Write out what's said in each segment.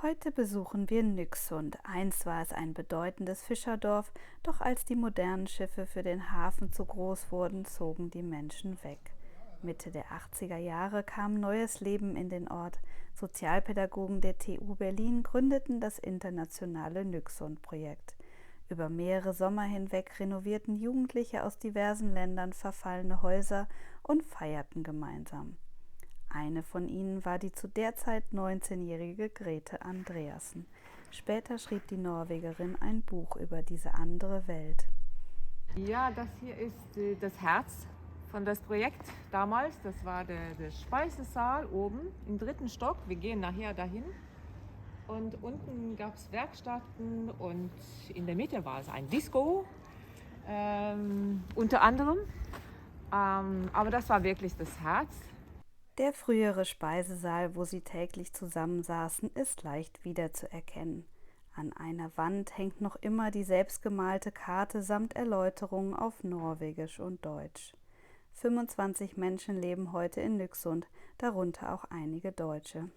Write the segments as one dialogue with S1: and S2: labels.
S1: Heute besuchen wir Nyksund. Einst war es ein bedeutendes Fischerdorf, doch als die modernen Schiffe für den Hafen zu groß wurden, zogen die Menschen weg. Mitte der 80er Jahre kam neues Leben in den Ort. Sozialpädagogen der TU Berlin gründeten das internationale Nyksund-Projekt. Über mehrere Sommer hinweg renovierten Jugendliche aus diversen Ländern verfallene Häuser und feierten gemeinsam. Eine von ihnen war die zu der Zeit 19-jährige Grete Andreassen. Später schrieb die Norwegerin ein Buch über diese andere Welt.
S2: Ja, das hier ist das Herz von das Projekt damals. Das war der Speisesaal oben im 3. Stock. Wir gehen nachher dahin. Und unten gab es Werkstätten und in der Mitte war es ein Disco, unter anderem. Aber das war wirklich das Herz.
S1: Der frühere Speisesaal, wo sie täglich zusammensaßen, ist leicht wiederzuerkennen. An einer Wand hängt noch immer die selbstgemalte Karte samt Erläuterungen auf Norwegisch und Deutsch. 25 Menschen leben heute in Nyksund, darunter auch einige Deutsche.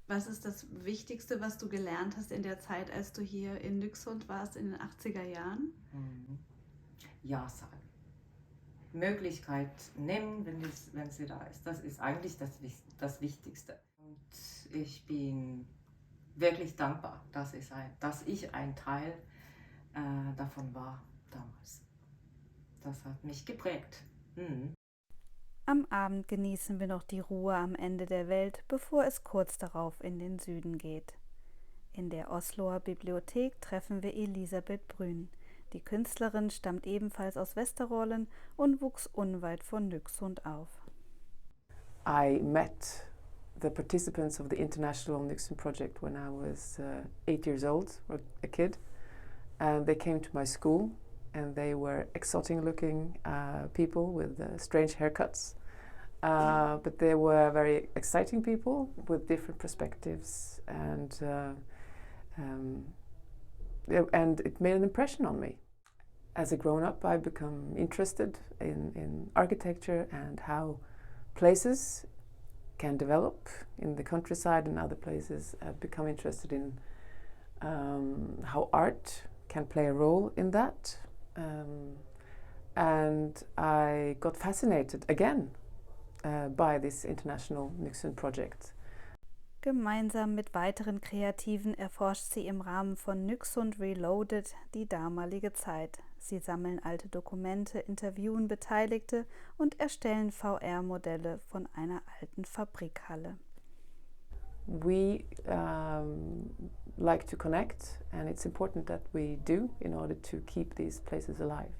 S3: Was ist das Wichtigste, was du gelernt hast in der Zeit, als du hier in Nyksund warst in den 80er Jahren?
S4: Ja sagen. Möglichkeit nehmen, wenn sie da ist. Das ist eigentlich das Wichtigste. Und ich bin wirklich dankbar, dass ich ein Teil davon war damals. Das hat mich geprägt.
S1: Am Abend genießen wir noch die Ruhe am Ende der Welt, bevor es kurz darauf in den Süden geht. In der Osloer Bibliothek treffen wir Elisabeth Brün. Die Künstlerin stammt ebenfalls aus Westerollen und wuchs unweit von Nyksund auf.
S5: I met the participants of the International Nyksund Project when I was 8 years old, or a kid, and they came to my school. And they were exotic-looking people with strange haircuts, but they were very exciting people with different perspectives, and it made an impression on me. As a grown-up, I become interested in architecture and how places can develop in the countryside and other places. I've become interested in how art can play a role in that. And I got fascinated again by this international Nyksund project.
S1: Gemeinsam mit weiteren Kreativen erforscht sie im Rahmen von Nyksund Reloaded die damalige Zeit. Sie sammeln alte Dokumente, interviewen Beteiligte und erstellen VR-Modelle von einer alten Fabrikhalle.
S5: We like to connect, and it's important that we do in order to keep these places alive.